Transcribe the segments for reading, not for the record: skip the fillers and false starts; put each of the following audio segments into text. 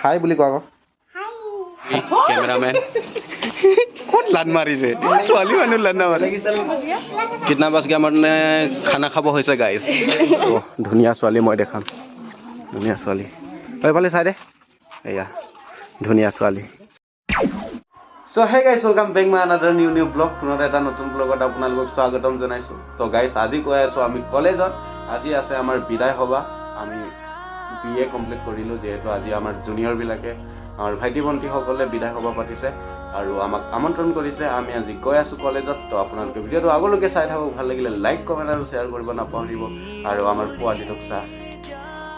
হাই বুলি কোৱা कैमरामैन कौन लान मारी से ছোৱালী মানুহ লান মাৰে कितना बस गया মানে খানা খাব হৈছে গাইস ও ধুনিয়া ছোৱালী মই দেখাম ধুনিয়া ছোৱালী এইফালে চাই দে এয়া ধুনিয়া ছোৱালী so hey guys welcome back my another new vlog পুনৰ এটা নতুন ব্লগত আপোনালোকক স্বাগতম জনাইছো তো গাইস আজি কৈ আছো আমি কলেজত আজি আছে আমাৰ বিদায় হবা আমি বিএ কমপ্লিট কৰিলো যেহেতু আজি আমাৰ জুনিয়ৰ বিলাকে আমাৰ ভাইটি ভণ্টি সকলে বিদায় হবা পাতিছে আৰু আমাক আমন্ত্ৰণ কৰিছে আমি আজি গৈ আছো কলেজত তো আপোনালোকে ভিডিওটো আগলৈকে চাই থাকক ভাল লাগিলে লাইক কমেন্ট আৰু শেয়াৰ কৰিব নাপাহৰিব আৰু আমাৰ পোৱালিটোক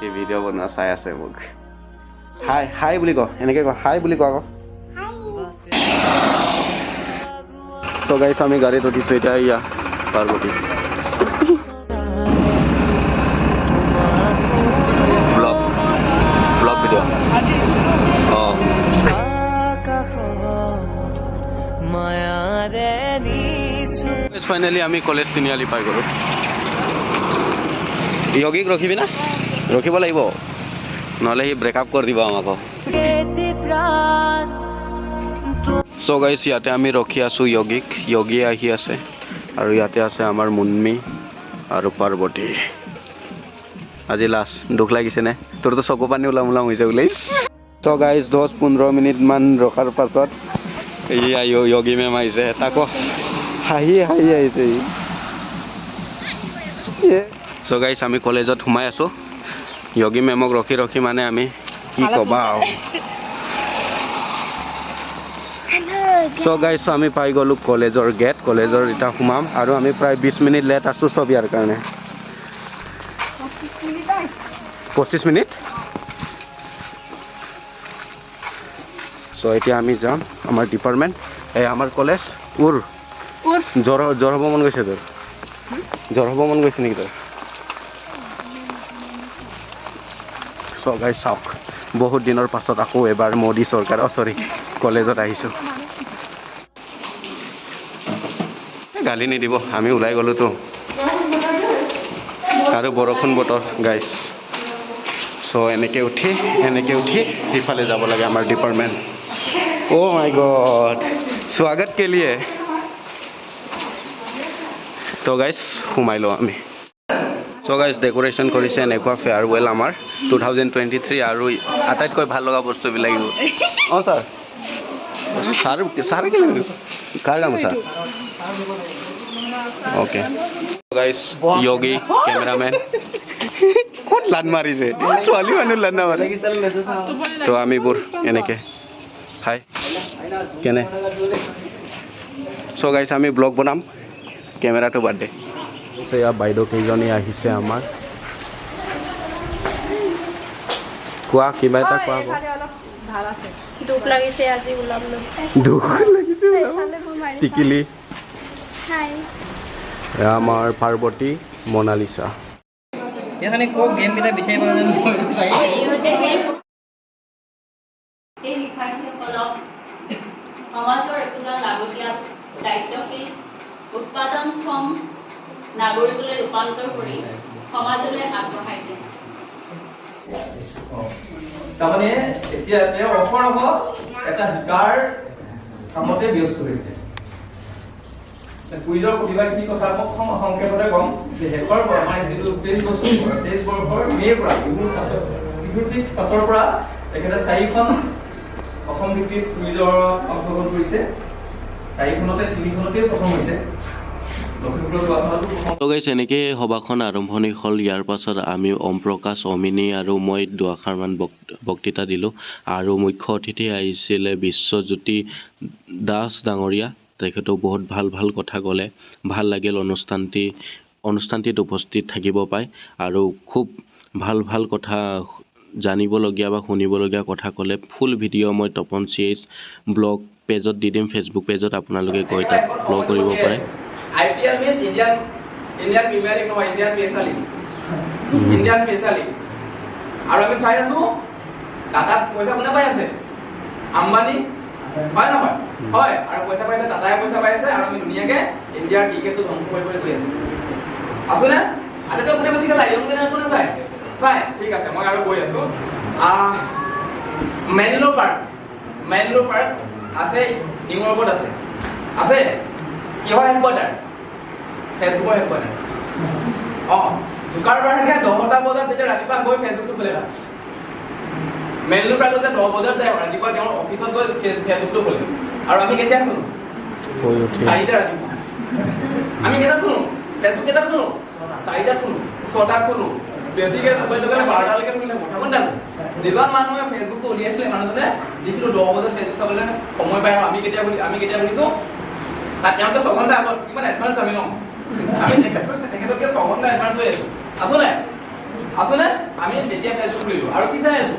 এই ভিডিও বনোৱা চাই আছে মোক হাই হাই বুলি ক এনেকৈ ক হাই বুলি ক আকৌ তো গাইস আমি গাড়ীত উঠিছো এতিয়া ইয়া পাৰ্বতী ব্লগ ভিডিও ফাইনেলি আমি কলেজ তিনিআলি পাই গ'লো য়োগীক ৰখিবি না ৰখিব লাগিব নহ'লে সি ব্ৰেকআপ কৰি দিব আমাক সো গাইস ইয়াতে আমি ৰখি আছো য়োগীক য়োগী আহি আছে আৰু ইয়াতে আছে আমাৰ মুন্মি আৰু পাৰ্বতী আজি লাষ্ট দুখ লাগিছে নে তোৰতো চকু পানী ওলাম হৈছে ওলাইছ সো গাইস 10-15 মিনিট মান ৰখাৰ পাছত এয়া য়োগী মেম আহিছে তাকো হাঁহি আহিছে সো গাইস আমি কলেজত সোমাই আছো য়োগী মেমক ৰখি মানে আমি কি ক'বা সো গাইস আমি পাই গ'লো কলেজৰ গেট কলেজৰ এটা সোমাম আৰু আমি প্ৰায় 20 মিনিট লেট আছো সব ইয়াৰ কাৰণে 25 মিনিট সো এতিয়া আমি যাম আমাৰ ডিপাৰ্টমেণ্ট এই আমাৰ কলেজ জ্বৰ হ'ব মন গৈছে তোৰ জ্বৰ হ'ব মন গৈছে নেকি তোৰ সো গাইস চাওক বহুত দিনৰ পাছত আকৌ এবাৰ মোদী চৰকাৰ সৰি কলেজত আহিছোঁ গালি নিদিব আমি ওলাই গ'লোতো আৰু বৰষুণ বতৰ গাইস সো এনেকৈ উঠি সিফালে যাব লাগে আমাৰ ডিপাৰ্টমেণ্ট ओ माय गॉड स्वागत के लिए तो गाइस সোমাই লো আমি সো গাইস ডেকোৰেশন কৰিছে এনেকুৱা ফেয়াৰৱেল আমাৰ 2023 আৰু আটাইতকৈ ভাল লগা বস্তু বিলাক অ স্যাৰ কি লাগে কাৰ নাম স্যাৰ ओके गाइस योगी कैमरामैन কোন লান মাৰিছে ছোৱালী মানুহ লান মাৰে তো আমি বোৰ এনেকৈ হাই কেনে সো গাইস আমি ব্লগ বনাম কেমেৰাটো বাদ দে এয়া বাইদেউ কেইজনী আহিছে আমাৰ কোৱা কিবা এটা কোৱা দুখ লাগিছে আজি ওলাম দুখ লাগিছে টিকিলি হাই আমাৰ পাৰ্বতী মনালিসা এখানে কোক গেম বিটা বিচাৰি পালে জানো সমাজৰ একোটা লাগতিয়াল দায়িত্বশীল উৎপাদনক্ষম নাগৰিকলৈ ৰূপান্তৰ কৰি সমাজলৈ আগবঢ়াই দিয়ে তাৰমানে এতিয়া তেওঁ অহৰহ এটা শিকাৰ কামতে ব্যস্ত হৈছে কুইজৰ প্ৰতিভাখিনি কথা মই সংক্ষেপতে ক'ম যে শেষৰ আমাৰ যিটো 23 বৰ্ষৰ মে'ৰ পৰা বিহুৰ ঠিক পাছৰ পৰা তেখেতে 4খন অসম ভিত্তিক কুইজৰ অংশগ্ৰহণ কৰিছে 4খনতে 3খনতে প্ৰথম হৈছে তো গাইছ এনেকৈ সভাখন আৰম্ভণি হ'ল ইয়াৰ পাছত আমি ওম প্ৰকাশ অমিনী আৰু মই দুআষাৰমান বক্তৃতা দিলোঁ আৰু মুখ্য অতিথি আহিছিলে বিশ্বজ্যোতি দাস ডাঙৰীয়া তেখেতেও বহুত ভাল কথা ক'লে ভাল লাগিল অনুষ্ঠানটিত উপস্থিত থাকিব পায় আৰু খুব ভাল কথা জানিবলগীয়া বা শুনিবলগীয়া কথা ক'লে ফুল ভিডিঅ' মই তপন CH ব্লগ পেজত দি দিম ফেচবুক পেজত আপোনালোকে গৈ তাত ফ'ল' কৰিব পাৰে IPL means Indian Premier League নহয় Indian Premier League আৰু আমি চাই আছো টাটাত পইচা কোনে পাই আছে আম্বানী হয় নহয় হয় আৰু পইচা পাইছে টাটাই পইচা পাইছে আৰু আমি ধুনীয়াকে ইণ্ডিয়াৰ ক্ৰিকেটটো ধ্বংস কৰি গৈ আছো না আটাইতকৈ কোনে বেছিকৈ চাই ইয়ং জেনেৰেশ্যনে চাই ঠিক আছে মই আৰু গৈ আছো মেনলো পাৰ্ক আছে নিউয়ৰ্কত আছে কিহৰ হেডকোৱাৰ্টাৰ ফেচবুকৰ হেডকোৱাৰ্টাৰ জুকাৰবাৰ্গে 10টা বজাত যেতিয়া ৰাতিপুৱা গৈ ফেচবুকটো খোলে তাত মেনলো পাৰ্কত যে 10 বজাত যায় ৰাতিপুৱা তেওঁৰ অফিচত গৈ ফেচবুকটো খোলে আৰু আমি কেতিয়া খোলো 4টা ৰাতিপুৱা আমি কেইটাত খোলো ফেচবুক কেইটাত খোলো 4টাত খোলো 6টাত খোলো বেছিকে 12টালৈকে খুলি থাকো থাকোঁ যিজন মানুহে ফেচবুকটো উলিয়াইছিলে মানুহজনে দিনটো 10 বজাত ফেচবুক চাবলৈ সময় পায় আমি কেতিয়া খুলিছো তাত তেওঁলোকে 6 ঘণ্টা আগত কিমান এডভান্স আমি লওঁ আমি তেখেততকৈ 6 ঘণ্টা এডভান্স লৈ আছো নে আমি তেতিয়া ফেচবুক খুলিলো আৰু কি চাই আছো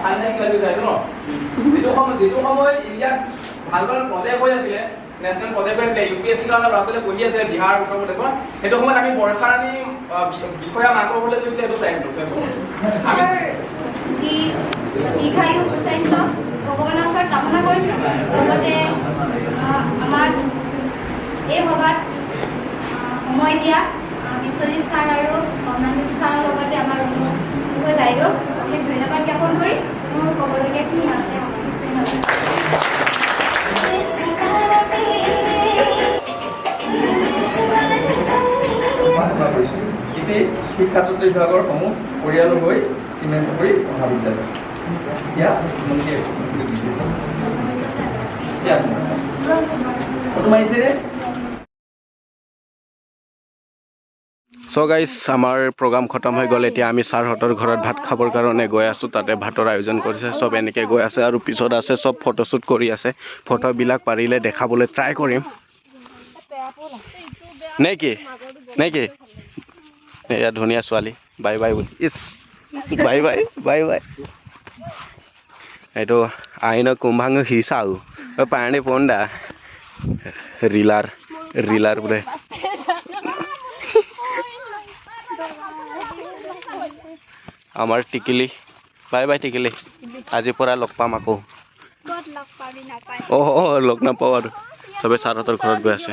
ভাল নাই কিবা চাই আছো ন যিটো সময়ত ইণ্ডিয়াত ভাল প্ৰজেক্ট হৈ আছিলে নেশ্যনেল প্ৰজেক্ট হৈ আছিলে UPSC কাৰণে ল'ৰা ছোৱালীয়ে পঢ়ি আছিলে বিহাৰ উত্তৰ প্ৰদেশৰ সেইটো সময়ত আমি বৰ্ষাৰাণী বিষয়া মাকৰ ঘৰলৈ গৈছিলে সেইটো চাইছিলো আমি দীৰ্ঘায়ু স্বাস্থ্য ভগৱানৰ ওচৰত কামনা কৰিছোঁ লগতে আমাৰ এই সভাত সময় দিয়া বিশ্বজিৎ ছাৰ আৰু কমলাজ্যোতি ছাৰৰ লগতে আমাৰ অনুগৈ বাইদেউ অশেষ ধন্যবাদ জ্ঞাপন কৰি মোৰ ক'বলগীয়াখিনি ইমানতে ইতি শিক্ষাতত্ত্ব বিভাগৰ সমূহ পৰিয়াল হৈ চিমেণ্ট চাপৰি মহাবিদ্যালয় ফটো মাৰিছে ৰে চ' গাইজ আমাৰ প্ৰগ্ৰাম খতম হৈ গ'ল এতিয়া আমি ছাৰহঁতৰ ঘৰত ভাত খাবৰ কাৰণে গৈ আছোঁ তাতে ভাতৰ আয়োজন কৰিছে চব এনেকৈ গৈ আছে আৰু পিছত আছে চব ফটোশ্বুট কৰি আছে ফটোবিলাক পাৰিলে দেখাবলৈ ট্ৰাই কৰিম নে কি এয়া ধুনীয়া ছোৱালী বাই বাই ইছ বাই এইটো আইন কুম্ভাং হিচাও পাৰণি পণ্ডা ৰিলাৰ বোলে আমাৰ টিকিলি বাই টিকিলি আজিৰ পৰা লগ পাম আকৌ লগ নাপাওঁ আৰু চবে ছাৰহঁতৰ ঘৰত গৈ আছে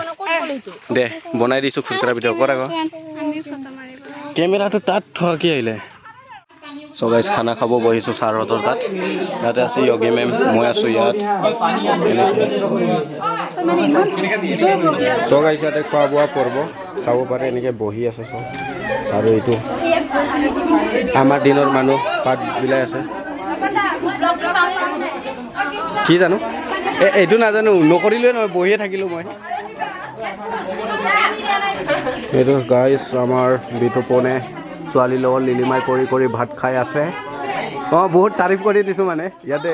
দে বনাই দিছোঁ খুচৰা ভিডিঅ' কৰা আকৌ কেমেৰাটো তাত থোৱা কি আহিলে চ' গাইজ খানা খাব বহিছোঁ ছাৰহঁতৰ তাত ইয়াতে আছে য়োগী মেম মই আছোঁ ইয়াত চ' গাইজ ইয়াতে খোৱা বোৱা পৰ্ব চাব পাৰে এনেকৈ বহি আছে চব আৰু এইটো আমাৰ দিনৰ মানুহ পাত বিলাই আছে কি জানো এইটো নাজানো নকৰিলোৱে নহয় বহিয়ে থাকিলোঁ মই এইটো গাইজ আমাৰ বিতুপনে ছোৱালীৰ লগত লিলিমাই কৰি ভাত খাই আছে বহুত তাৰিফ কৰি দিছোঁ মানে ইয়াতে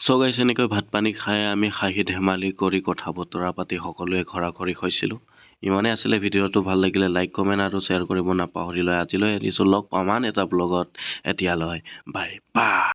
চ' গাইছ এনেকৈ ভাত পানী খাই আমি হাঁহি ধেমালি কৰি কথা বতৰা পাতি সকলোৱে ঘৰা-ঘৰি হৈছিলোঁ ইমানেই আছিলে ভিডিঅ'টো ভাল লাগিলে লাইক কমেণ্ট আৰু শ্বেয়াৰ কৰিব নাপাহৰিলে আজিলৈ এৰিছোঁ লগ পাম আন এটা ব্লগত এতিয়ালৈ বাই বাই